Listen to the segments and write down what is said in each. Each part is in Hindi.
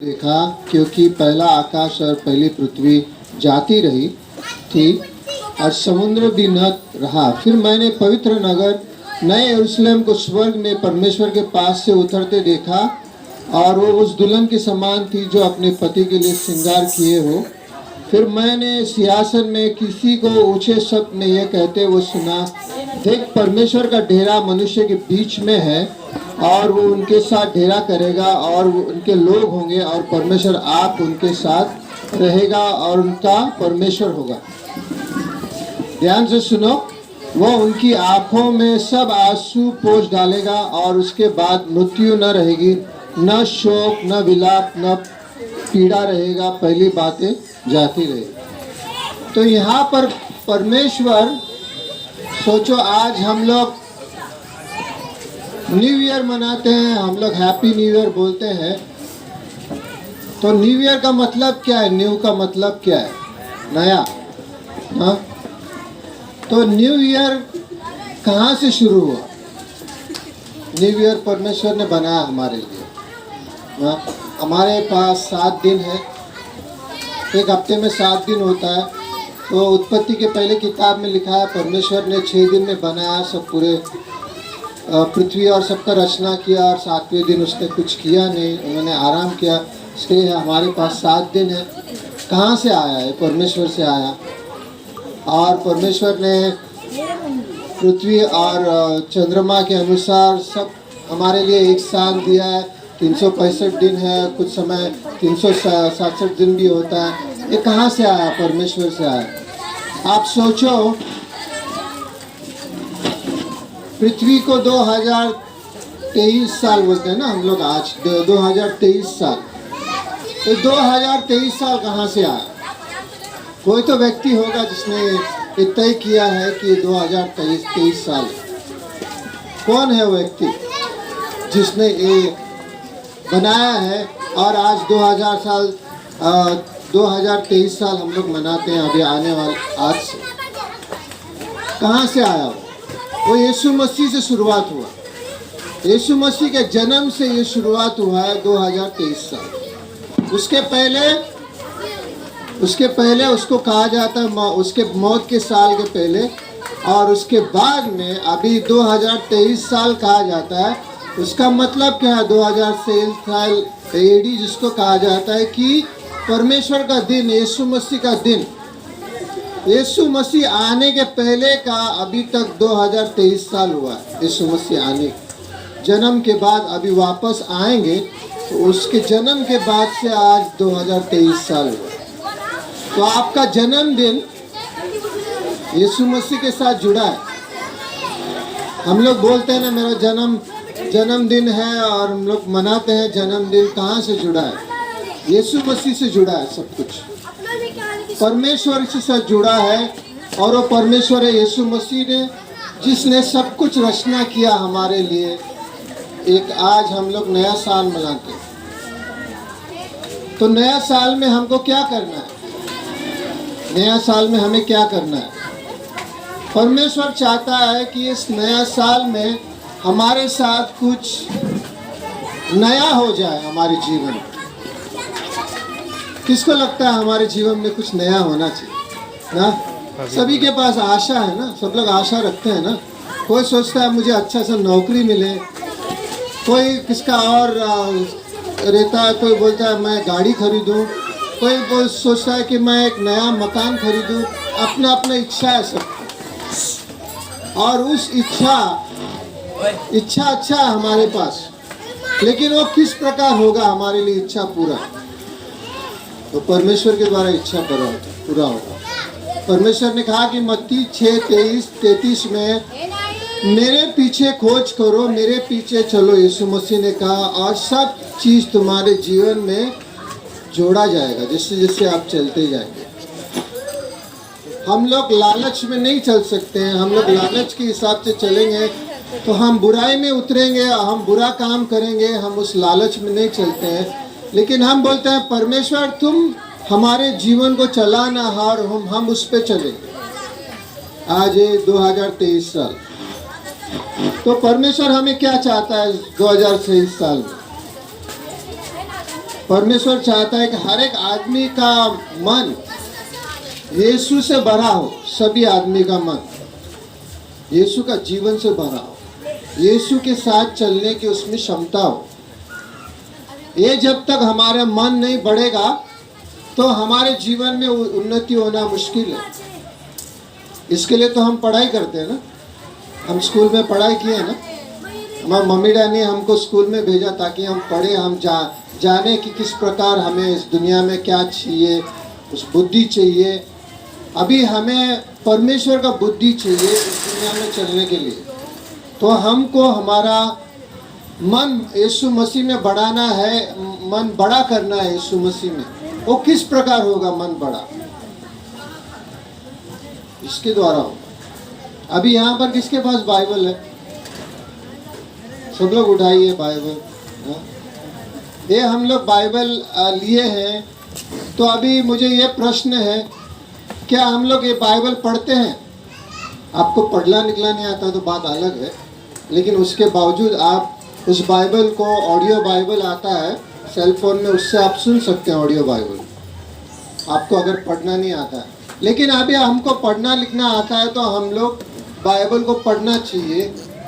देखा, क्योंकि पहला आकाश और पहली पृथ्वी जाती रही थी और समुद्र भी न रहा। फिर मैंने पवित्र नगर नए यरूशलेम को स्वर्ग में परमेश्वर के पास से उतरते देखा, और वो उस दुल्हन के समान थी जो अपने पति के लिए श्रृंगार किए हो। फिर मैंने सिंहासन में किसी को ऊंचे शब्द में यह कहते हुए सुना, देख, परमेश्वर का डेरा मनुष्य के बीच में है, और वो उनके साथ डेरा करेगा, और वो उनके लोग होंगे, और परमेश्वर आप उनके साथ रहेगा और उनका परमेश्वर होगा। ध्यान से सुनो, वो उनकी आंखों में सब आंसू पोंछ डालेगा, और उसके बाद मृत्यु न रहेगी, न शोक, न विलाप, न पीड़ा रहेगा, पहली बातें जाती रहेगी। तो यहाँ पर परमेश्वर, सोचो, आज हम लोग न्यू ईयर मनाते हैं, हम लोग हैप्पी न्यू ईयर बोलते हैं। तो न्यू ईयर का मतलब क्या है? न्यू का मतलब क्या है? नया। हाँ, तो न्यू ईयर कहाँ से शुरू हुआ? न्यू ईयर परमेश्वर ने बनाया हमारे लिए। हाँ, हमारे पास 7 दिन है, एक हफ्ते में 7 दिन होता है। तो उत्पत्ति के पहले किताब में लिखा है, परमेश्वर ने 6 दिन में बनाया सब पूरे पृथ्वी और सबका रचना किया, और 7वें दिन उसने कुछ किया नहीं, उन्होंने आराम किया। इसलिए हमारे पास 7 दिन है। कहाँ से आया है? परमेश्वर से आया। और परमेश्वर ने पृथ्वी और चंद्रमा के अनुसार सब हमारे लिए एक साल दिया है। 365 दिन है, कुछ समय 367 दिन भी होता है। ये कहाँ से आया? परमेश्वर से आया। आप सोचो, पृथ्वी को 2023 साल बोलते हैं ना हम लोग, आज 2023 साल। तो 2023 साल कहाँ से आया? कोई तो व्यक्ति होगा जिसने ये तय किया है कि 2023 साल। कौन है वो व्यक्ति जिसने ये बनाया है? और आज 2023 साल हम लोग मनाते हैं, अभी आने वाले आज से। कहाँ से आया वो यीशु मसीह से शुरुआत हुआ। यीशु मसीह के जन्म से ये शुरुआत हुआ है 2023 साल। उसके पहले उसको कहा जाता है, उसके मौत के साल के पहले, और उसके बाद में अभी 2023 साल कहा जाता है। उसका मतलब क्या है? 2023 साल एडी जिसको कहा जाता है कि परमेश्वर का दिन, यीशु मसीह का दिन। यीशु मसीह आने के पहले का अभी तक 2023 साल हुआ है। यीशु मसीह आने जन्म के बाद अभी वापस आएंगे, तो उसके जन्म के बाद से आज 2023 साल हुआ। तो आपका जन्मदिन यीशु मसीह के साथ जुड़ा है। हम लोग बोलते हैं ना, मेरा जन्मदिन है, और हम लोग मनाते हैं जन्मदिन। कहाँ से जुड़ा है? यीशु मसीह से जुड़ा है सब कुछ। परमेश्वर के साथ जुड़ा है, और वो परमेश्वर है यीशु मसीह ने, जिसने सब कुछ रचना किया हमारे लिए। एक आज हम लोग नया साल मनाते हैं। तो नया साल में हमको क्या करना है? नया साल में हमें क्या करना है? परमेश्वर चाहता है कि इस नया साल में हमारे साथ कुछ नया हो जाए हमारे जीवन में। किसको लगता है हमारे जीवन में कुछ नया होना चाहिए ना? सभी के पास आशा है ना, सब लोग आशा रखते हैं ना। कोई सोचता है मुझे अच्छा सा नौकरी मिले, कोई किसका और रहता है, कोई बोलता है मैं गाड़ी खरीदूं, कोई सोचता है कि मैं एक नया मकान खरीदूं। अपना अपना इच्छा है सब, और उस इच्छा अच्छा है हमारे पास, लेकिन वो किस प्रकार होगा हमारे लिए इच्छा पूरा? तो परमेश्वर के द्वारा इच्छा पूरा होगा। परमेश्वर ने कहा कि मत्ती 6:23-33 में, मेरे पीछे खोज करो, मेरे पीछे चलो, यीशु मसीह ने कहा, और सब चीज़ तुम्हारे जीवन में जोड़ा जाएगा जैसे जैसे आप चलते जाएंगे। हम लोग लालच में नहीं चल सकते हैं। हम लोग लालच के हिसाब से चलेंगे तो हम बुराई में उतरेंगे, हम बुरा काम करेंगे। हम उस लालच में नहीं चलते हैं, लेकिन हम बोलते हैं परमेश्वर तुम हमारे जीवन को चलाना, और हम उस पे चलेंगे। आज है 2023 साल। तो परमेश्वर हमें क्या चाहता है 2023 साल में? परमेश्वर चाहता है कि हर एक आदमी का मन यीशु से भरा हो, सभी आदमी का मन यीशु का जीवन से भरा हो, यीशु के साथ चलने की उसमें क्षमता हो। ये जब तक हमारा मन नहीं बढ़ेगा तो हमारे जीवन में उन्नति होना मुश्किल है। इसके लिए तो हम पढ़ाई करते हैं ना, हम स्कूल में पढ़ाई किए ना, हमारे मम्मी डैडी ने हमको स्कूल में भेजा ताकि हम पढ़े, हम जाने कि किस प्रकार हमें इस दुनिया में क्या चाहिए, उस बुद्धि चाहिए। अभी हमें परमेश्वर का बुद्धि चाहिए इस दुनिया में चलने के लिए। तो हमको हमारा मन यीशु मसीह में बढ़ाना है, मन बड़ा करना है यीशु मसीह में। वो किस प्रकार होगा मन बड़ा? इसके द्वारा होगा। अभी यहाँ पर किसके पास बाइबल है? सब लोग उठाइए बाइबल। ये हम लोग बाइबल लिए हैं। तो अभी मुझे ये प्रश्न है, क्या हम लोग ये बाइबल पढ़ते हैं? आपको पढ़ना निकला नहीं आता तो बात अलग है, लेकिन उसके बावजूद आप उस बाइबल को, ऑडियो बाइबल आता है सेल फोन में, उससे आप सुन सकते हैं ऑडियो बाइबल, आपको अगर पढ़ना नहीं आता है। लेकिन अभी हमको पढ़ना लिखना आता है तो हम लोग बाइबल को पढ़ना चाहिए,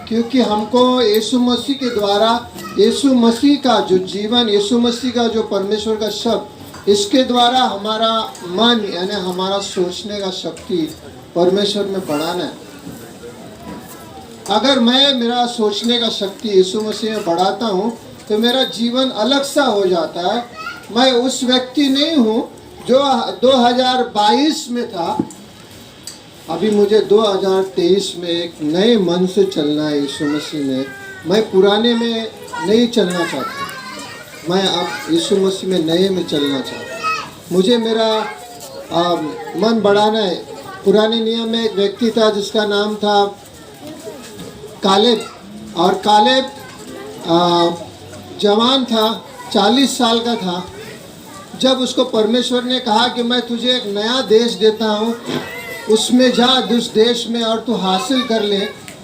क्योंकि हमको यीशु मसीह के द्वारा, यीशु मसीह का जो जीवन, यीशु मसीह का जो परमेश्वर का शब्द, इसके द्वारा हमारा मन यानी हमारा सोचने का शक्ति परमेश्वर में बढ़ाना है। अगर मैं मेरा सोचने का शक्ति यीशु मसीह में बढ़ाता हूँ तो मेरा जीवन अलग सा हो जाता है। मैं उस व्यक्ति नहीं हूँ जो 2022 में था। अभी मुझे 2023 में एक नए मन से चलना है यीशु मसीह में। मैं पुराने में नहीं चलना चाहता, मैं अब यीशु मसीह में नए में चलना चाहता हूँ। मुझे मेरा मन बढ़ाना है। पुराने नियम में एक व्यक्ति था जिसका नाम था कालेब, और कालेब जवान था, 40 साल का था। जब उसको परमेश्वर ने कहा कि मैं तुझे एक नया देश देता हूँ, उसमें जा उस देश में और तू हासिल कर ले,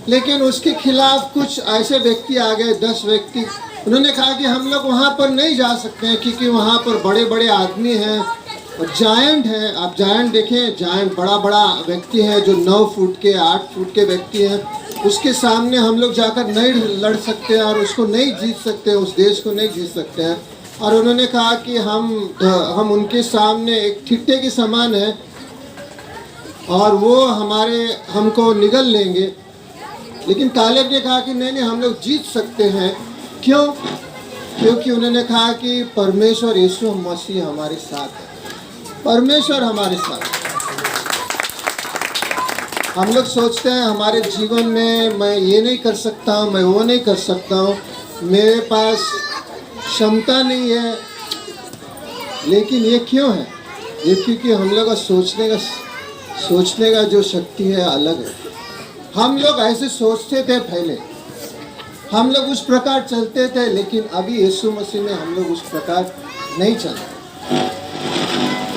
लेकिन उसके खिलाफ कुछ ऐसे व्यक्ति आ गए, 10 व्यक्ति। उन्होंने कहा कि हम लोग वहाँ पर नहीं जा सकते हैं क्योंकि वहाँ पर बड़े बड़े आदमी हैं और जायंट हैं। आप जायंट देखें, जायंट बड़ा बड़ा व्यक्ति है जो 9 फुट के 8 फुट के व्यक्ति हैं। उसके सामने हम लोग जाकर नहीं लड़ सकते और उसको नहीं जीत सकते, उस देश को नहीं जीत सकते हैं। और उन्होंने कहा कि हम उनके सामने एक ठिट्टे के समान है और वो हमको निगल लेंगे। लेकिन कालेब ने कहा कि नहीं, हम लोग जीत सकते हैं। क्यों? क्योंकि उन्होंने कहा कि परमेश्वर यीशु मसीह हमारे साथ है, परमेश्वर हमारे साथ। हम लोग सोचते हैं हमारे जीवन में मैं ये नहीं कर सकता हूँ, मैं वो नहीं कर सकता हूँ, मेरे पास क्षमता नहीं है। लेकिन ये क्यों है? ये क्योंकि हम लोग का सोचने का जो शक्ति है अलग है। हम लोग ऐसे सोचते थे पहले, हम लोग उस प्रकार चलते थे, लेकिन अभी यीशु मसीह में हम लोग उस प्रकार नहीं चलते।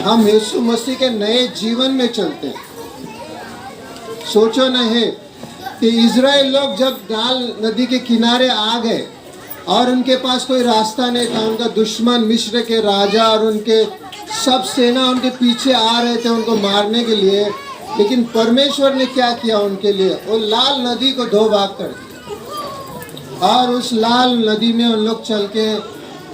हम यीशु मसीह के नए जीवन में चलते हैं। सोचो नहीं कि इज़राइल लोग जब नाल नदी के किनारे आ गए और उनके पास कोई रास्ता नहीं था, उनका दुश्मन मिस्र के राजा और उनके सब सेना उनके पीछे आ रहे थे उनको मारने के लिए, लेकिन परमेश्वर ने क्या किया उनके लिए? वो लाल नदी को 2 भाग कर दिया और उस लाल नदी में उन लोग चल के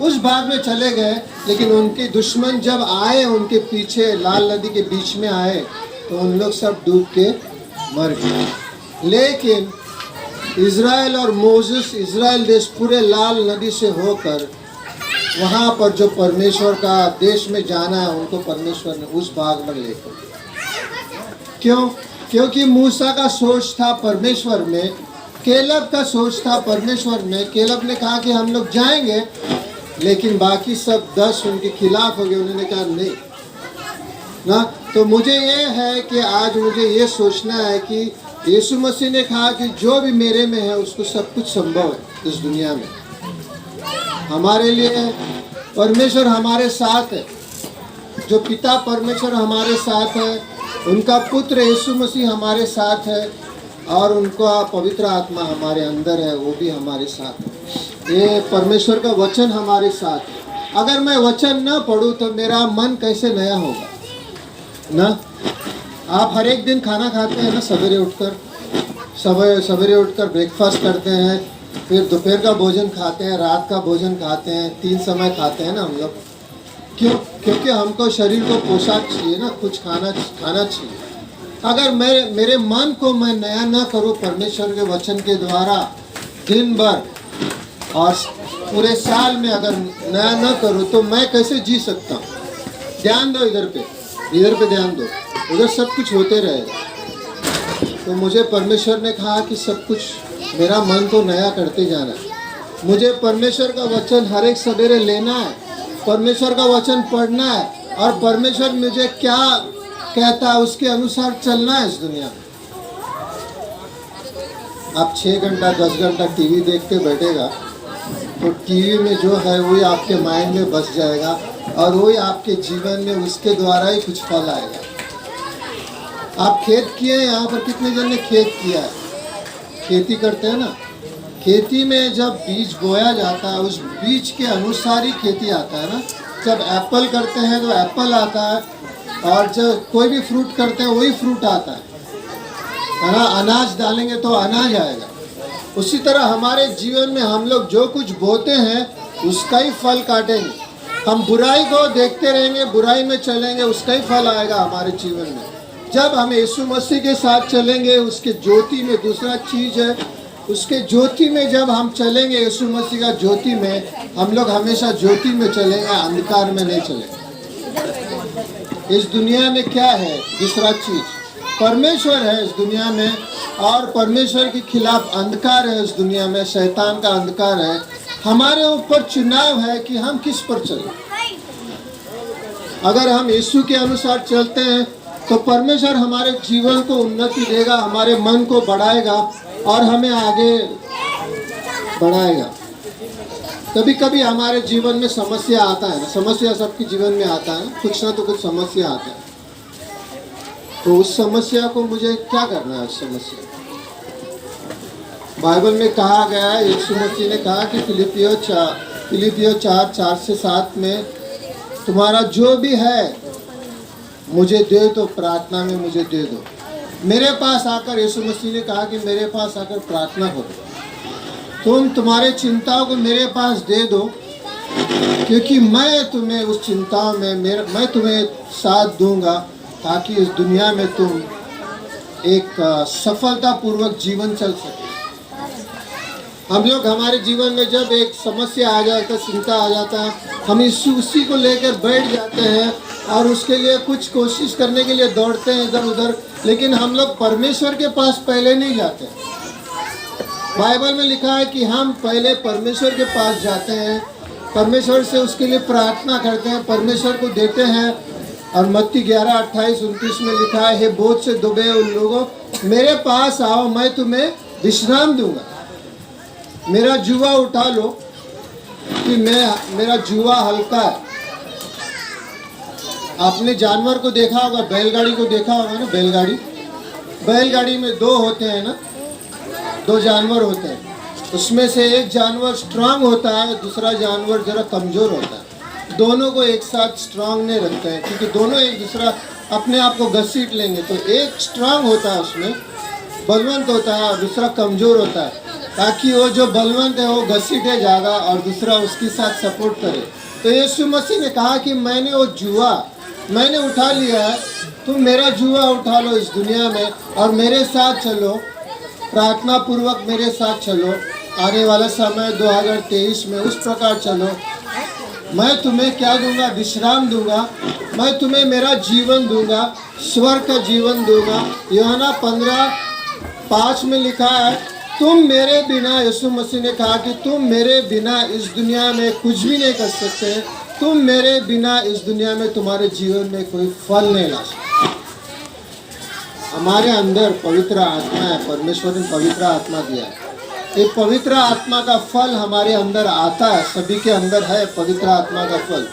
उस भाग में चले गए। लेकिन उनके दुश्मन जब आए उनके पीछे लाल नदी के बीच में आए तो उन लोग सब डूब के मर गए। लेकिन इज़राइल और मोसेस, इज़राइल देश पूरे लाल नदी से होकर वहाँ पर जो परमेश्वर का देश में जाना है उनको परमेश्वर ने उस भाग में लेकर। क्यों? क्योंकि मूसा का सोच था परमेश्वर में, केलब का सोच था परमेश्वर में। केलब ने कहा कि हम लोग जाएंगे, लेकिन बाकी सब 10 उनके खिलाफ हो गए। उन्होंने कहा नहीं ना। तो मुझे ये है कि आज मुझे ये सोचना है कि यीशु मसीह ने कहा कि जो भी मेरे में है उसको सब कुछ संभव है इस दुनिया में। हमारे लिए परमेश्वर हमारे साथ है, जो पिता परमेश्वर हमारे साथ है, उनका पुत्र यीशु मसीह हमारे साथ है और उनका पवित्र आत्मा हमारे अंदर है, वो भी हमारे साथ है। ये परमेश्वर का वचन हमारे साथ है। अगर मैं वचन न पढ़ूं तो मेरा मन कैसे नया होगा ना। आप हर एक दिन खाना खाते हैं ना, सवेरे उठकर ब्रेकफास्ट करते हैं, फिर दोपहर का भोजन खाते हैं, रात का भोजन खाते हैं, 3 समय खाते हैं ना हम लोग। क्यों? क्योंकि हमको शरीर को पोशाक चाहिए ना, कुछ खाना चाहिए। अगर मेरे मन को मैं नया ना करूं परमेश्वर के वचन के द्वारा दिन भर और पूरे साल में अगर नया ना करूं तो मैं कैसे जी सकता हूं? ध्यान दो इधर पे ध्यान दो, उधर सब कुछ होते रहेगा। तो मुझे परमेश्वर ने कहा कि सब कुछ मेरा मन को नया करते जाना है। मुझे परमेश्वर का वचन हर एक सवेरे लेना है, परमेश्वर का वचन पढ़ना है, और परमेश्वर मुझे क्या कहता है उसके अनुसार चलना है इस दुनिया में। आप 6 घंटा 10 घंटा टीवी देखते बैठेगा तो टीवी में जो है वही आपके माइंड में बस जाएगा, और वही आपके जीवन में उसके द्वारा ही कुछ फल आएगा। आप खेत किए हैं, यहाँ पर कितने जन ने खेत किया है? खेती करते हैं ना। खेती में जब बीज बोया जाता है उस बीज के अनुसार ही खेती आता है ना। जब एप्पल करते हैं तो एप्पल आता है, और जब कोई भी फ्रूट करते हैं वही फ्रूट आता है ना। अनाज डालेंगे तो अनाज आएगा। उसी तरह हमारे जीवन में हम लोग जो कुछ बोते हैं उसका ही फल काटेंगे। हम बुराई को देखते रहेंगे, बुराई में चलेंगे, उसका ही फल आएगा हमारे जीवन में। जब हम यीशु मसीह के साथ चलेंगे, उसके ज्योति में, दूसरा चीज़ है उसके ज्योति में जब हम चलेंगे, यीशु मसीह का ज्योति में, हम लोग हमेशा ज्योति में चलेंगे, अंधकार में नहीं चलेंगे। इस दुनिया में क्या है? दूसरा चीज़ परमेश्वर है इस दुनिया में, और परमेश्वर के खिलाफ अंधकार है इस दुनिया में, शैतान का अंधकार है। हमारे ऊपर चुनाव है कि हम किस पर चलें। अगर हम यीशु के अनुसार चलते हैं तो परमेश्वर हमारे जीवन को उन्नति देगा, हमारे मन को बढ़ाएगा और हमें आगे बढ़ाएगा। कभी कभी हमारे जीवन में समस्या आता है ना, समस्या सबके जीवन में आता है, कुछ ना तो कुछ समस्या आता है। तो उस समस्या को मुझे क्या करना है? उस समस्या बाइबल में कहा गया है, यीशु मसीह ने कहा कि फिलिपियो 4:4-7 में, तुम्हारा जो भी है मुझे दे दो, प्रार्थना में मुझे दे दो। मेरे पास आकर, यीशु मसीह ने कहा कि मेरे पास आकर प्रार्थना करो, तुम्हारे चिंताओं को मेरे पास दे दो, क्योंकि मैं तुम्हें उस चिंताओं में मैं तुम्हें साथ दूंगा, ताकि इस दुनिया में तुम एक सफलतापूर्वक जीवन चल सके। हम लोग हमारे जीवन में जब एक समस्या आ जाता है, चिंता आ जाता है, हम उसी को लेकर बैठ जाते हैं और उसके लिए कुछ कोशिश करने के लिए दौड़ते हैं इधर उधर, लेकिन हम लोग परमेश्वर के पास पहले नहीं जाते। बाइबल में लिखा है कि हम पहले परमेश्वर के पास जाते हैं, परमेश्वर से उसके लिए प्रार्थना करते हैं, परमेश्वर को देते हैं। और मत्ती 11:28-29 में लिखा है, हे बोझ से दुबे उन लोगों, मेरे पास आओ, मैं तुम्हें विश्राम दूंगा। मेरा जुआ उठा लो कि मेरा जुआ हल्का है। आपने जानवर को देखा होगा, बैलगाड़ी को देखा होगा ना। बैलगाड़ी में 2 होते हैं ना, 2 जानवर होते हैं। उसमें से एक जानवर स्ट्रांग होता है, दूसरा जानवर जरा कमज़ोर होता है। दोनों को एक साथ स्ट्रांग नहीं रखते हैं, क्योंकि दोनों एक दूसरा अपने आप को घसीट लेंगे। तो एक स्ट्रांग होता है, उसमें बलवंत होता है, और दूसरा कमज़ोर होता है, ताकि वो जो बलवंत है वो घसीटे जाएगा और दूसरा उसके साथ सपोर्ट करे। तो यीशु मसीह ने कहा कि मैंने उठा लिया है, तुम मेरा जुआ उठा लो इस दुनिया में और मेरे साथ चलो, प्रार्थना पूर्वक मेरे साथ चलो। आने वाला समय 2023 में उस प्रकार चलो। मैं तुम्हें क्या दूंगा? विश्राम दूंगा। मैं तुम्हें मेरा जीवन दूंगा, स्वर्ग का जीवन दूंगा। यूहन्ना 15:5 में लिखा है, तुम मेरे बिना, यीशु मसीह ने कहा कि तुम मेरे बिना इस दुनिया में कुछ भी नहीं कर सकते। तुम मेरे बिना इस दुनिया में तुम्हारे जीवन में कोई फल नहीं ला सकते। हमारे अंदर पवित्र आत्मा है, परमेश्वर ने पवित्र आत्मा दिया है। ये पवित्र आत्मा का फल हमारे अंदर आता है, सभी के अंदर है पवित्र आत्मा का फल।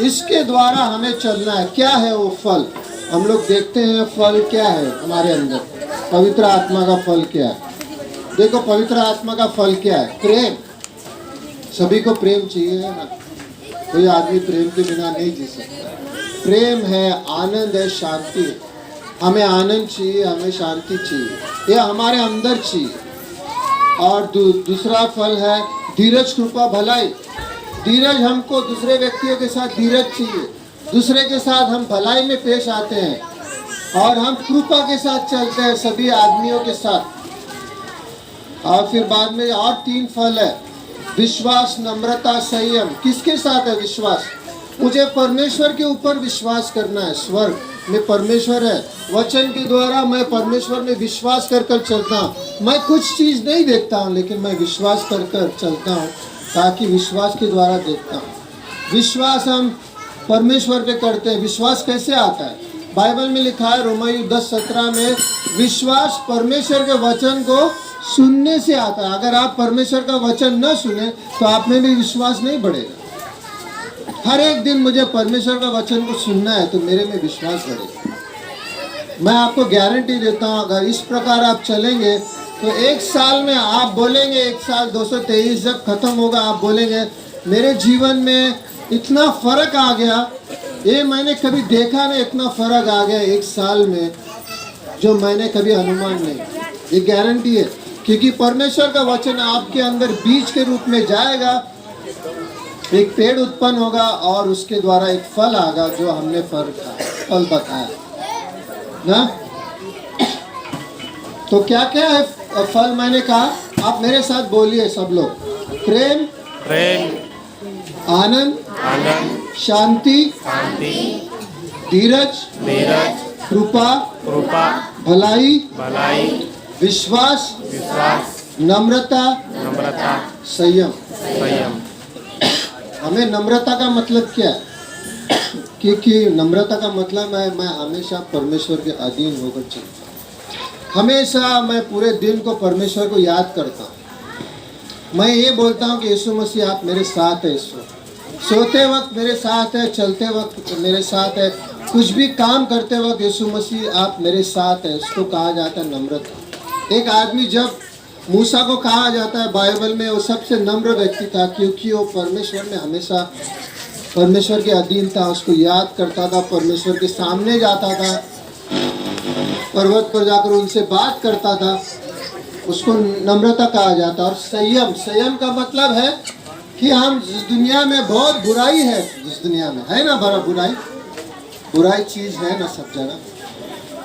इसके द्वारा हमें चलना है। क्या है वो फल? हम लोग देखते हैं फल क्या है हमारे अंदर। पवित्र आत्मा का फल क्या है? देखो, पवित्र आत्मा का फल क्या है? प्रेम। सभी को प्रेम चाहिए है ना। कोई आदमी प्रेम के बिना नहीं जी सकता। प्रेम है, आनंद है, शांति है। हमें आनंद चाहिए, हमें शांति चाहिए, ये हमारे अंदर चाहिए। और दूसरा फल है धीरज, कृपा, भलाई। धीरज, हमको दूसरे व्यक्तियों के साथ धीरज चाहिए, दूसरे के साथ हम भलाई में पेश आते हैं और हम कृपा के साथ चलते हैं सभी आदमियों के साथ। और फिर बाद में और 3 फल है, विश्वास, नम्रता, संयम। किसके साथ है विश्वास? मुझे परमेश्वर के ऊपर विश्वास करना है। स्वर्ग में परमेश्वर है, वचन के द्वारा मैं परमेश्वर में विश्वास कर कर चलता हूँ। मैं कुछ चीज़ नहीं देखता हूँ, लेकिन मैं विश्वास कर कर चलता हूँ, ताकि विश्वास के द्वारा देखता हूँ। विश्वास हम परमेश्वर पे करते हैं। विश्वास कैसे आता है? बाइबल में लिखा है रोमायु 10:17 में, विश्वास परमेश्वर के वचन को सुनने से आता है। अगर आप परमेश्वर का वचन न सुने तो आप में भी विश्वास नहीं बढ़ेगा। हर एक दिन मुझे परमेश्वर का वचन को सुनना है तो मेरे में विश्वास बढ़ेगा। मैं आपको गारंटी देता हूँ, अगर इस प्रकार आप चलेंगे तो 1 साल में आप बोलेंगे, 1 साल 223 जब खत्म होगा आप बोलेंगे मेरे जीवन में इतना फर्क आ गया, ये मैंने कभी देखा नहीं, इतना फर्क आ गया 1 साल में जो मैंने कभी अनुमान नहीं। ये गारंटी है, क्योंकि परमेश्वर का वचन आपके अंदर बीज के रूप में जाएगा, एक पेड़ उत्पन्न होगा और उसके द्वारा एक फल आएगा जो हमने फल बताया ना। तो क्या क्या है फल? मैंने कहा, आप मेरे साथ बोलिए सब लोग। प्रेम, आनंद, शांति, धीरज, कृपा, भलाई, विश्वास, नम्रता, संयम। हमें नम्रता का मतलब क्या है? क्योंकि नम्रता का मतलब है मैं हमेशा परमेश्वर के अधीन होकर चलता हूँ। हमेशा मैं पूरे दिन को परमेश्वर को याद करता हूँ। मैं ये बोलता हूँ कि यीशु मसीह आप मेरे साथ है। यीशु सोते वक्त मेरे साथ है, चलते वक्त मेरे साथ है, कुछ भी काम करते वक्त यीशु मसीह आप मेरे साथ है। उसको कहा जाता है नम्रता। एक आदमी, जब मूसा को कहा जाता है बाइबल में वो सबसे नम्र व्यक्ति था, क्योंकि वो परमेश्वर में हमेशा परमेश्वर के अधीन था, उसको याद करता था, परमेश्वर के सामने जाता था, पर्वत पर जाकर उनसे बात करता था, उसको नम्रता कहा जाता। और संयम, संयम का मतलब है कि हम जिस दुनिया में बहुत बुराई है, जिस दुनिया में है ना बड़ा बुराई चीज़ है ना सब जगह,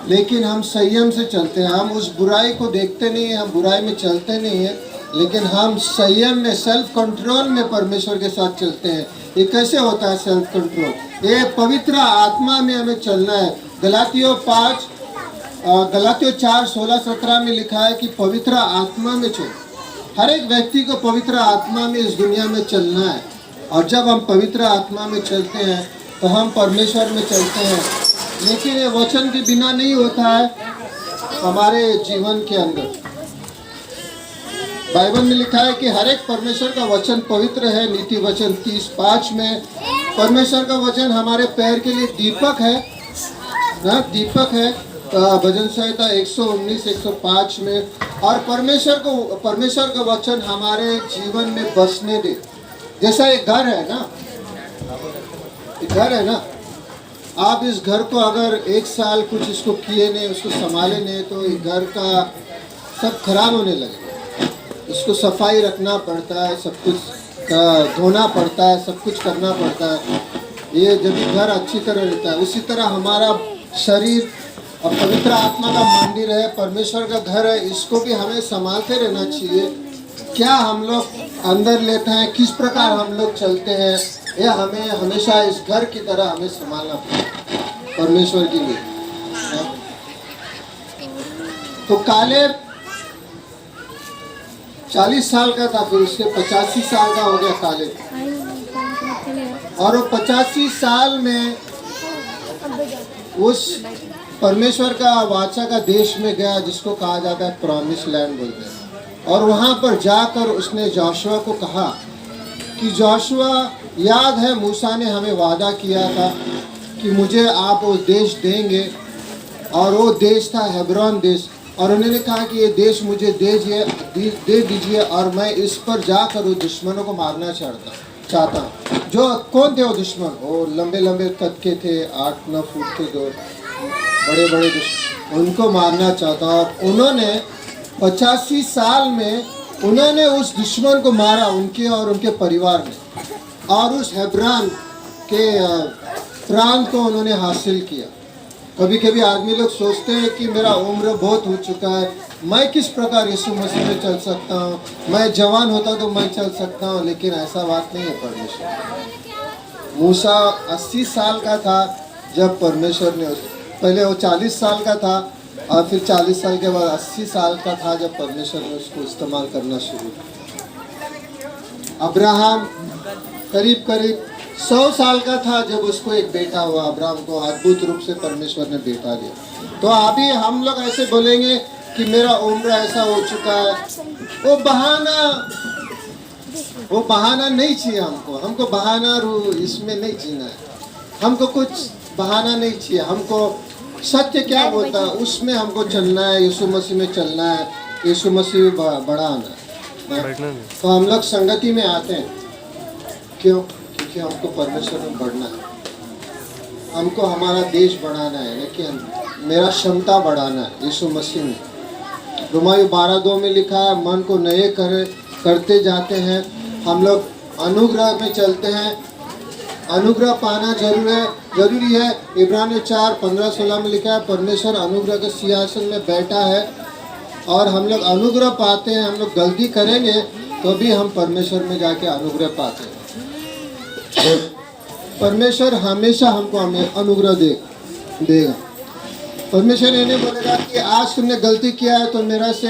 लेकिन हम संयम से चलते हैं। हम उस बुराई को देखते नहीं हैं, हम बुराई में चलते नहीं हैं, लेकिन हम संयम में, सेल्फ कंट्रोल में परमेश्वर के साथ चलते हैं। ये कैसे होता है सेल्फ कंट्रोल? ये पवित्र आत्मा में हमें चलना है। गलातियों 4:16-17 में लिखा है कि पवित्र आत्मा में चलो। हर एक व्यक्ति को पवित्र आत्मा में इस दुनिया में चलना है। और जब हम पवित्र आत्मा में चलते हैं तो हम परमेश्वर में चलते हैं। लेकिन ये वचन के बिना नहीं होता है हमारे जीवन के अंदर। बाइबल में लिखा है कि हर एक परमेश्वर का वचन पवित्र है। नीति वचन 30:5 में परमेश्वर का वचन हमारे पैर के लिए दीपक है ना, दीपक है। भजन संहिता 119-105 में। और परमेश्वर का वचन हमारे जीवन में बसने दे। जैसा एक घर है ना, एक घर है ना, आप इस घर को अगर 1 साल कुछ इसको किए नहीं, उसको संभाले नहीं, तो ये घर का सब खराब होने लगेगा। इसको सफाई रखना पड़ता है, सब कुछ धोना पड़ता है, सब कुछ करना पड़ता है। ये जब घर अच्छी तरह रहता है, उसी तरह हमारा शरीर और पवित्र आत्मा का मंदिर है, परमेश्वर का घर है, इसको भी हमें संभालते रहना चाहिए। क्या हम लोग अंदर लेते हैं, किस प्रकार हम लोग चलते हैं, यह हमें हमेशा इस घर की तरह हमें संभालना पड़ेगा परमेश्वर के लिए। तो कालेब 40 साल का था, फिर उसके 85 साल का हो गया कालेब। और वो 85 साल में उस परमेश्वर का वाचा का देश में गया, जिसको कहा जाता है प्रॉमिस लैंड बोलते हैं। और वहाँ पर जाकर उसने जोशुआ को कहा कि जोशुआ, याद है मूसा ने हमें वादा किया था कि मुझे आप वो देश देंगे, और वो देश था हेब्रोन देश। और उन्होंने कहा कि ये देश मुझे दे दीजिए और मैं इस पर जाकर उस दुश्मनों को मारना चाहता हूँ। चाहता हूँ। जो कौन थे वो दुश्मन? वो लंबे लंबे कद के थे, 8-9 फुट के, दो बड़े बड़े दुश्मन, उनको मारना चाहता हूँ। उन्होंने 85 साल में उन्होंने उस दुश्मन को मारा, उनके और उनके परिवार ने, और उस हेब्रोन के प्रांत को उन्होंने हासिल किया। कभी कभी आदमी लोग सोचते हैं कि मेरा उम्र बहुत हो चुका है, मैं किस प्रकार यीशु मसीह में चल सकता हूँ, मैं जवान होता तो मैं चल सकता हूँ, लेकिन ऐसा बात नहीं है परमेश्वर। मूसा 80 साल का था जब परमेश्वर ने पहले वो 40 साल का था, और फिर 40 साल के बाद 80 साल का था जब परमेश्वर ने उसको इस्तेमाल करना शुरू किया। अब्राहम करीब करीब 100 साल का था जब उसको एक बेटा हुआ। अब्राहम को अद्भुत रूप से परमेश्वर ने बेटा दिया। तो अभी हम लोग ऐसे बोलेंगे कि मेरा उम्र ऐसा हो चुका है, वो बहाना नहीं चाहिए हमको बहाना इसमें नहीं जीना है, हमको कुछ बहाना नहीं चाहिए। हमको सत्य क्या बोलता है उसमें हमको चलना है, यीशु मसीह में चलना है, यीशु मसीह में बड़ा आना है। तो हम लोग संगति में आते हैं क्यों? क्योंकि हमको परमेश्वर में बढ़ना है, हमको हमारा देश बढ़ाना है, लेकिन मेरा क्षमता बढ़ाना है यीशु मसीह में। रोमायु 12:2 में लिखा है, मन को नए करते जाते हैं। हम लोग अनुग्रह में चलते हैं, अनुग्रह पाना जरूरी है। इब्रानियों 4:15-16 में लिखा है, परमेश्वर अनुग्रह के सिंहासन में बैठा है, और हम लोग अनुग्रह पाते हैं। हम लोग गलती करेंगे तो भी हम परमेश्वर में जाके अनुग्रह पाते हैं। परमेश्वर हमेशा हमको हमें अनुग्रह देगा। परमेश्वर ये नहीं बोलेगा कि आज तुमने गलती किया है तो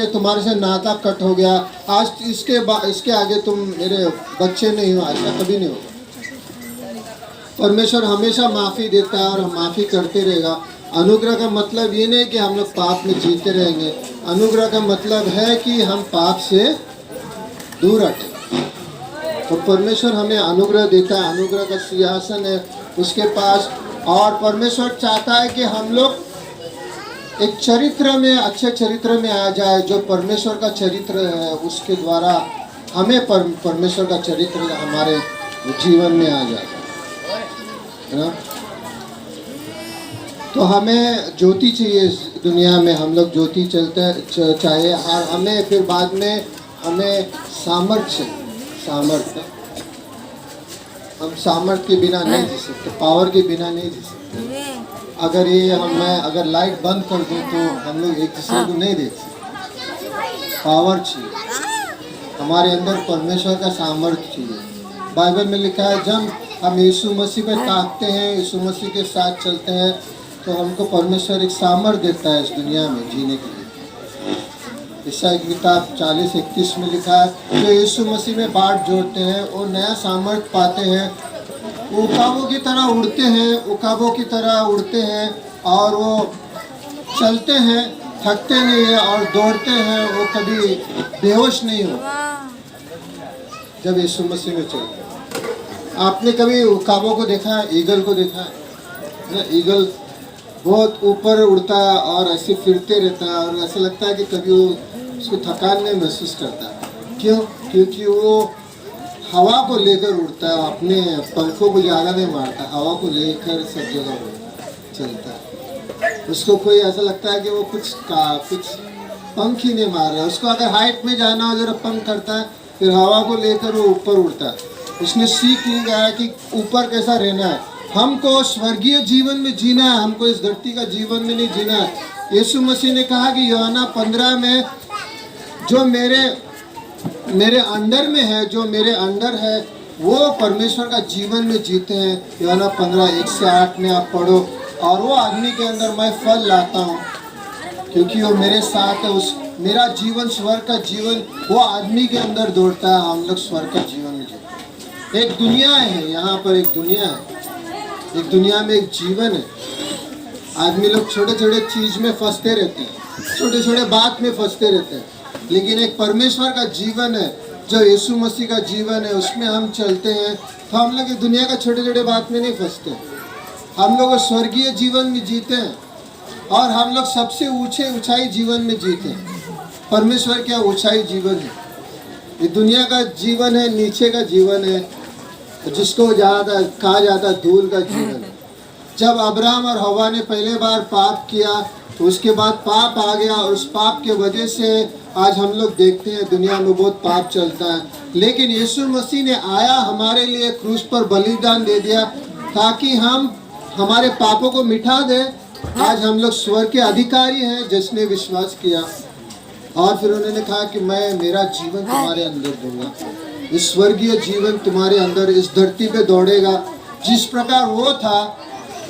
तुम्हारे से नाता कट हो गया, आज इसके आगे तुम मेरे बच्चे नहीं हो, ऐसा कभी नहीं होगा। परमेश्वर हमेशा माफ़ी देता है और माफ़ी करते रहेगा। अनुग्रह का मतलब ये नहीं कि हम लोग पाप में जीते रहेंगे, अनुग्रह का मतलब है कि हम पाप से दूर हटें। तो परमेश्वर हमें अनुग्रह देता है, अनुग्रह का सिंहासन है उसके पास, और परमेश्वर चाहता है कि हम लोग एक चरित्र में, अच्छे चरित्र में आ जाए। जो परमेश्वर का चरित्र है उसके द्वारा हमें परमेश्वर का चरित्र हमारे जीवन में आ जाए, है ना। तो हमें ज्योति चाहिए इस दुनिया में, हम लोग ज्योति चलते चाहिए, और हमें फिर बाद में हमें सामर्थ्य, हम सामर्थ्य के बिना नहीं जी सकते, पावर के बिना नहीं जी सकते। अगर लाइट बंद कर दूं तो हम लोग एक दूसरे को नहीं देख सकते। पावर चाहिए हमारे अंदर, परमेश्वर का सामर्थ्य चाहिए। बाइबल में लिखा है, जब हम यीशु मसीह पे ताकते हैं, यीशु मसीह के साथ चलते हैं, तो हमको परमेश्वर एक सामर्थ्य देता है इस दुनिया में जीने के लिए। ईसाई की किताब 40:31 में लिखा है, जो यीशु मसीह में बाट जोड़ते हैं वो नया सामर्थ्य पाते हैं, उकाबों की तरह उड़ते हैं, और वो चलते हैं, थकते नहीं है, और दौड़ते हैं, वो कभी बेहोश नहीं हो जब यीशु मसीह में चलते हैं। आपने कभी उकाबों को देखा है? ईगल को देखा है? ईगल बहुत ऊपर उड़ता है और ऐसे फिरते रहता है, और ऐसा लगता है कि कभी वो उसको थकान नहीं महसूस करता है। क्यों? क्योंकि वो हवा को लेकर उड़ता है, अपने पंखों को ज़्यादा नहीं मारता, हवा को लेकर सब जगह चलता है। उसको कोई ऐसा लगता है कि वो कुछ पंख ही नहीं मार रहा है। उसको अगर हाइट में जाना हो जरा पंख करता है, फिर हवा को लेकर वो ऊपर उड़ता है। उसने सीख लिया है कि ऊपर कैसा रहना है। हमको स्वर्गीय जीवन में जीना है, हमको इस धरती का जीवन में नहीं जीना है। यीशु मसीह ने कहा कि यूहन्ना 15 में, जो मेरे अंदर में है, जो मेरे अंदर है, वो परमेश्वर का जीवन में जीते हैं। यूहन्ना 15:1-8 में आप पढ़ो, और वो आदमी के अंदर मैं फल लाता हूँ क्योंकि वो मेरे साथ है। मेरा जीवन, स्वर्ग का जीवन, वो आदमी के अंदर दौड़ता है। हम लोग स्वर्ग का जीवन में जीते। एक दुनिया है यहाँ पर, एक दुनिया में एक जीवन है। आदमी लोग छोटे छोटे चीज़ में फंसते रहते हैं, छोटे छोटे बात में फंसते रहते हैं, लेकिन एक परमेश्वर का जीवन है जो यीशु मसीह का जीवन है, उसमें हम चलते हैं। तो हम लोग दुनिया का छोटे छोटे बात में नहीं फंसते, हम लोग स्वर्गीय जीवन में जीते हैं, और हम लोग सबसे ऊंचाई जीवन में जीते हैं। परमेश्वर क्या ऊंचाई जीवन है, ये दुनिया का जीवन है, नीचे का जीवन है। जिसको कहा जाता है धूल का जीवन। जब अब्राहम और हवा ने पहले बार पाप किया तो उसके बाद पाप आ गया, और उस पाप के वजह से आज हम लोग देखते हैं दुनिया में बहुत पाप चलता है। लेकिन यीशु मसीह ने आया, हमारे लिए क्रूस पर बलिदान दे दिया ताकि हम हमारे पापों को मिटा दे। आज हम लोग स्वर्ग के अधिकारी हैं जिसने विश्वास किया, और फिर उन्होंने कहा कि मैं मेरा जीवन तुम्हारे अंदर दूंगा। इस स्वर्गीय जीवन तुम्हारे अंदर इस धरती पे दौड़ेगा। जिस प्रकार वो था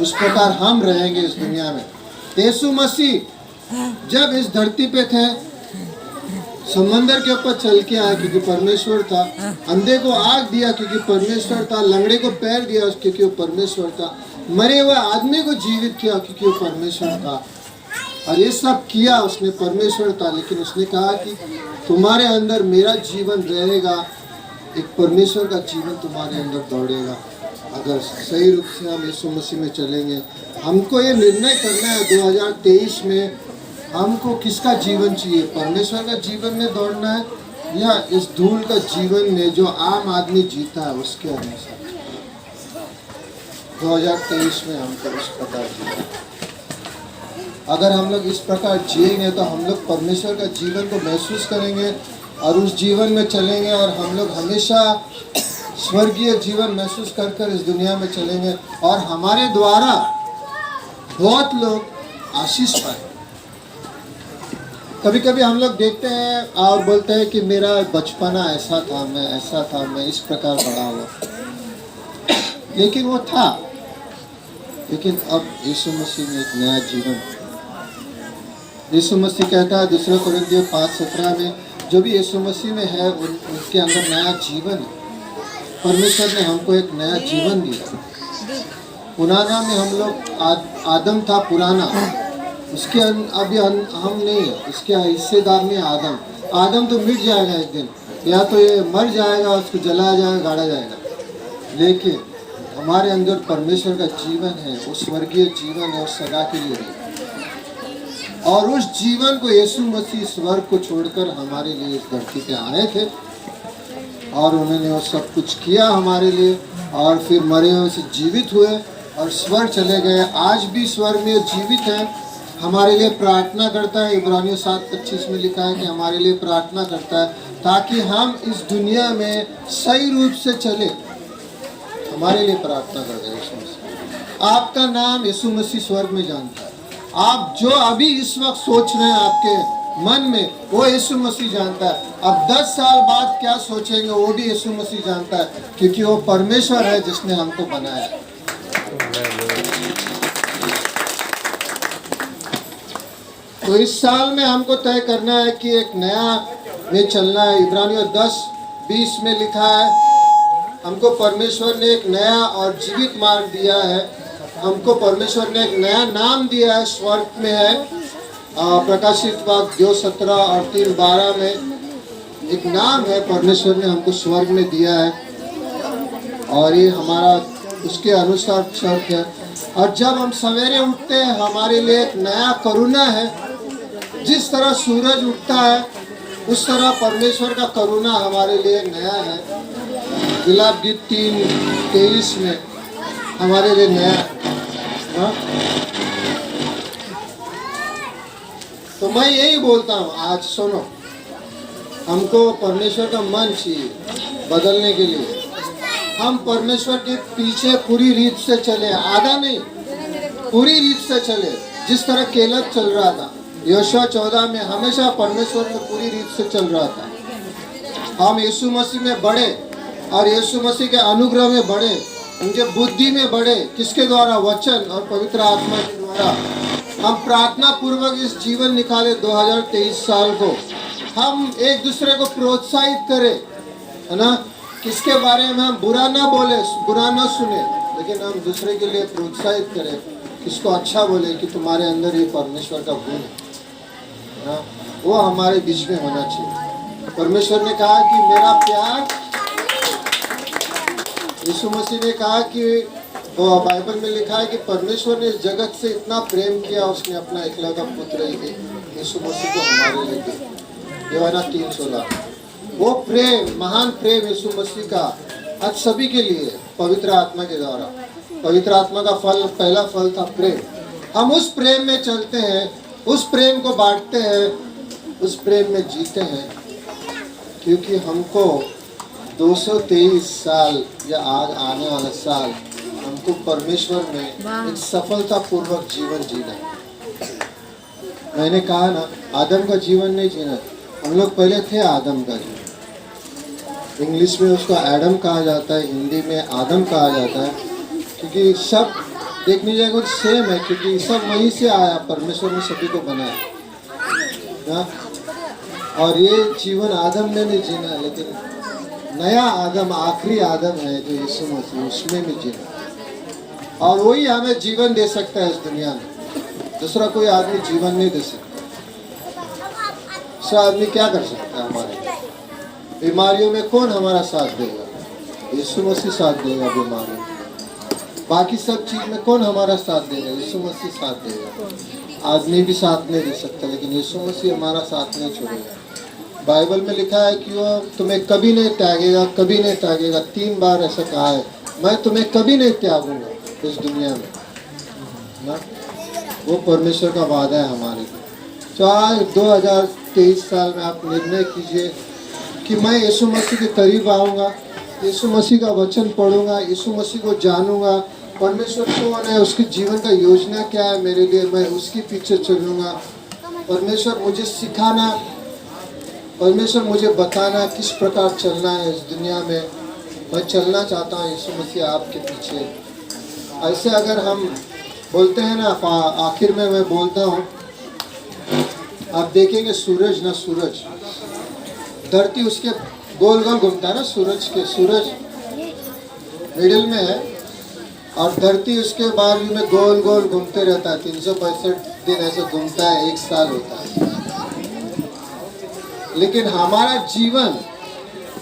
उस प्रकार हम रहेंगे इस दुनिया में। यीशु मसीह जब इस धरती पे थे, समंदर के ऊपर चल के आया क्योंकि परमेश्वर था, अंधे को आग दिया क्योंकि परमेश्वर था, लंगड़े को पैर दिया क्योंकि वो परमेश्वर था, मरे हुए आदमी को जीवित किया क्योंकि वो परमेश्वर था। और ये सब किया उसने, परमेश्वर था। लेकिन उसने कहा कि तुम्हारे अंदर मेरा जीवन रहेगा, एक परमेश्वर का जीवन तुम्हारे अंदर दौड़ेगा। अगर सही रूप से हम यीशु मसीह में चलेंगे, हमको ये निर्णय करना है 2023 में हमको किसका जीवन चाहिए, परमेश्वर का जीवन में दौड़ना है या इस धूल का जीवन में जो आम आदमी जीता है उसके अनुसार। 2023 में हमको इस प्रकार जीना। अगर हम लोग इस प्रकार जिएंगे तो हम लोग परमेश्वर का जीवन को महसूस करेंगे और उस जीवन में चलेंगे, और हम लोग हमेशा स्वर्गीय जीवन महसूस कर कर इस दुनिया में चलेंगे, और हमारे द्वारा बहुत लोग आशीष पाए। कभी कभी हम लोग देखते हैं और बोलते हैं कि मेरा बचपना ऐसा था, मैं ऐसा था, मैं इस प्रकार बड़ा हुआ, लेकिन वो था। लेकिन अब यीशु मसीह ने एक नया जीवन, यीशु मसीह कहता है दूसरे कोरिन्थियों 5:17 में, जो भी यीशु मसीह में है उनके अंदर नया जीवन है। परमेश्वर ने हमको एक नया जीवन दिया। पुराना में हम लोग आदम था पुराना, उसके अभी हम नहीं है, उसके हिस्सेदार नहीं आदम। आदम तो मिट जाएगा एक दिन, या तो ये मर जाएगा, उसको जलाया जाएगा, गाड़ा जाएगा। लेकिन हमारे अंदर परमेश्वर का जीवन है, वो स्वर्गीय जीवन है, उस सदा के लिए। और उस जीवन को यीशु मसीह स्वर्ग को छोड़कर हमारे लिए इस धरती पे आए थे, और उन्होंने वो सब कुछ किया हमारे लिए, और फिर मरे हुए से जीवित हुए और स्वर्ग चले गए। आज भी स्वर्ग में जीवित है, हमारे लिए प्रार्थना करता है। इब्रानियों 7:25 में लिखा है कि हमारे लिए प्रार्थना करता है ताकि हम इस दुनिया में सही रूप से चले। हमारे लिए प्रार्थना करता है यीशु मसीह। आपका नाम यीशु मसीह स्वर्ग में जानता है। आप जो अभी इस वक्त सोच रहे हैं आपके मन में, वो यीशु मसीह जानता है। अब 10 साल बाद क्या सोचेंगे वो भी यीशु मसीह जानता है, क्योंकि वो परमेश्वर है जिसने हमको बनाया। तो इस साल में हमको तय करना है कि एक नया में चलना है। इब्रानियों 10:20 में लिखा है, हमको परमेश्वर ने एक नया और जीवित मार्ग दिया है। हमको परमेश्वर ने एक नया नाम दिया है, स्वर्ग में है। प्रकाशित वाक्य 2:17 और 3:12 में एक नाम है परमेश्वर ने हमको स्वर्ग में दिया है, और ये हमारा उसके अनुसार शर्त है। और जब हम सवेरे उठते हैं हमारे लिए एक नया करुणा है। जिस तरह सूरज उठता है उस तरह परमेश्वर का करुणा हमारे लिए नया है। विलाप गीत 3:23 में हमारे लिए नया है। तो मैं यही बोलता हूँ, आज सुनो, हमको परमेश्वर का मन चाहिए बदलने के लिए। हम परमेश्वर के पीछे पूरी रीत से चले, आधा नहीं, पूरी रीत से चले। जिस तरह केलब चल रहा था, यहोशू 14 में हमेशा परमेश्वर में पूरी रीत से चल रहा था। हम यीशु मसीह में बढ़े और यीशु मसीह के अनुग्रह में बढ़े, उनके बुद्धि में बढ़े। किसके द्वारा? वचन और पवित्र आत्मा के द्वारा। हम प्रार्थना पूर्वक इस जीवन निकाले 2023 साल को। हम एक दूसरे को प्रोत्साहित करें, है ना। किसके बारे में हम बुरा ना बोले, बुरा ना सुने, लेकिन हम दूसरे के लिए प्रोत्साहित करें। किसको अच्छा बोले कि तुम्हारे अंदर ये परमेश्वर का गुण है ना, वो हमारे बीच में होना चाहिए। परमेश्वर ने कहा कि मेरा प्यार, यीशु मसीह ने कहा कि वो बाइबल में लिखा है कि परमेश्वर ने इस जगत से इतना प्रेम किया, उसने अपना इकलौता पुत्र यीशु मसीह को हमारे लिए दिया। यूहन्ना 3:16। वो प्रेम, महान प्रेम यीशु मसीह का आज सभी के लिए पवित्र आत्मा के द्वारा। पवित्र आत्मा का फल, पहला फल था प्रेम। हम उस प्रेम में चलते हैं, उस प्रेम को बांटते हैं, उस प्रेम में जीते हैं, क्योंकि हमको 223 साल या आज आने वाला साल हमको परमेश्वर में एक सफलतापूर्वक जीवन जीना है। मैंने कहा ना, आदम का जीवन नहीं जीना। हम लोग पहले थे आदम का जीवन। इंग्लिश में उसको एडम कहा जाता है, हिंदी में आदम कहा जाता है, क्योंकि सब देखने जाए कुछ सेम है, क्योंकि सब वहीं से आया, परमेश्वर ने सभी को बनाया ना। और ये जीवन आदम ने नहीं जीना, लेकिन नया आदम, आखिरी आदम है जो यीशु मसीह, उसमें भी जीना। और वही हमें जीवन दे सकता है इस दुनिया में, दूसरा कोई आदमी जीवन नहीं दे सकता। दूसरा आदमी क्या कर सकता है? हमारे बीमारियों में कौन हमारा साथ देगा? यीशु मसीह साथ देगा बीमारियों में। बाकी सब चीज़ में कौन हमारा साथ देगा? यीशु मसीह साथ देगा। आदमी भी साथ नहीं दे सकता, लेकिन यीशु मसीह हमारा साथ नहीं छोड़ेगा। बाइबल में लिखा है कि वो तुम्हें कभी नहीं त्यागेगा, कभी नहीं त्यागेगा। 3 बार ऐसा कहा है, मैं तुम्हें कभी नहीं त्यागूंगा इस दुनिया में ना। वो परमेश्वर का वादा है हमारे लिए। तो आज 2023 साल में आप निर्णय कीजिए कि मैं यीशु मसीह के करीब आऊँगा, यीशु मसीह का वचन पढ़ूंगा, यीशु मसीह को जानूंगा, परमेश्वर कौन है, उसके जीवन का योजना क्या है मेरे लिए, मैं उसके पीछे चलूँगा। परमेश्वर मुझे सिखाना, परमेश्वर मुझे बताना किस प्रकार चलना है इस दुनिया में। मैं चलना चाहता हूँ यीशु मसीह आपके पीछे। ऐसे अगर हम बोलते हैं ना, आखिर में मैं बोलता हूँ, आप देखेंगे सूरज ना, सूरज धरती उसके गोल गोल घूमता है ना, सूरज मिडिल में है और धरती उसके बाजू में गोल गोल घूमते रहता है। 365 दिन ऐसे घूमता है, 1 साल होता है। लेकिन हमारा जीवन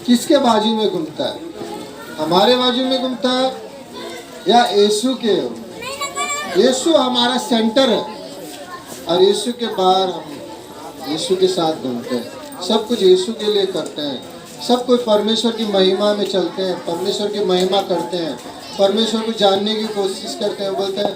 किसके बाजू में घूमता है? हमारे बाजू में घूमता है या यीशु के? यीशु हमारा सेंटर है और यीशु के बाहर हम यीशु के साथ घूमते हैं। सब कुछ यीशु के लिए करते हैं, सब कुछ परमेश्वर की महिमा में चलते हैं, परमेश्वर की महिमा करते हैं, परमेश्वर को जानने की कोशिश करते हैं। बोलते हैं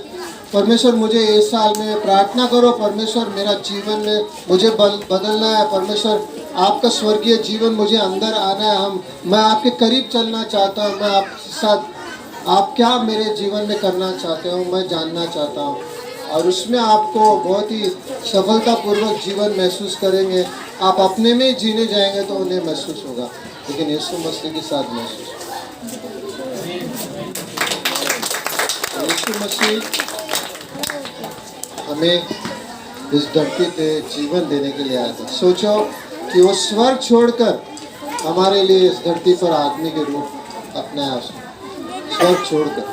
परमेश्वर मुझे इस साल में प्रार्थना करो, परमेश्वर मेरा जीवन में मुझे बदलना है, परमेश्वर आपका स्वर्गीय जीवन मुझे अंदर आना है, मैं आपके करीब चलना चाहता हूँ, मैं आपके साथ आप क्या मेरे जीवन में करना चाहते हो मैं जानना चाहता हूँ। और उसमें आपको बहुत ही सफलतापूर्वक जीवन महसूस करेंगे। आप अपने में जीने जाएंगे तो उन्हें महसूस होगा, लेकिन यीशु मसीह के साथ महसूस होगा। यीशु मसीह हमें इस धरती पे जीवन देने के लिए आया था। सोचो कि वो स्वर्ग छोड़कर हमारे लिए इस धरती पर आदमी के रूप अपनाया उसने, स्वर्ग छोड़कर,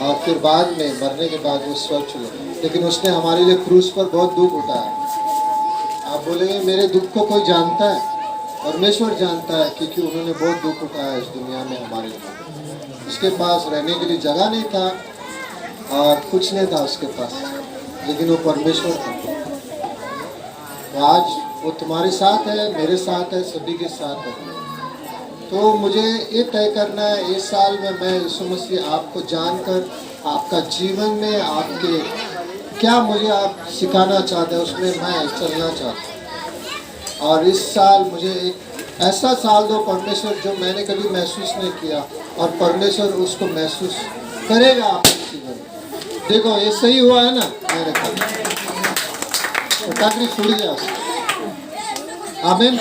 और फिर बाद में मरने के बाद वो स्वर्ग चले। लेकिन उसने हमारे लिए क्रूस पर बहुत दुख उठाया। आप बोलेंगे मेरे दुख को कोई जानता है? परमेश्वर जानता है, क्योंकि उन्होंने बहुत दुख उठाया इस दुनिया में हमारे लिए। उसके पास रहने के लिए जगह नहीं था और कुछ नहीं था उसके पास, लेकिन वो परमेश्वर था। तो आज वो तुम्हारे साथ है, मेरे साथ है, सभी के साथ है। तो मुझे ये तय करना है इस साल में मैं यीशु मसीह आपको जानकर आपका जीवन में आपके क्या मुझे आप सिखाना चाहते हैं उसमें मैं चलना चाहता हूँ। और इस साल मुझे एक ऐसा साल दो परमेश्वर जो मैंने कभी महसूस नहीं किया, और परमेश्वर उसको महसूस करेगा आपके जीवन में। देखो ये सही हुआ है ना मेरे ख्याल, टाकरी फूट गया। आमीन।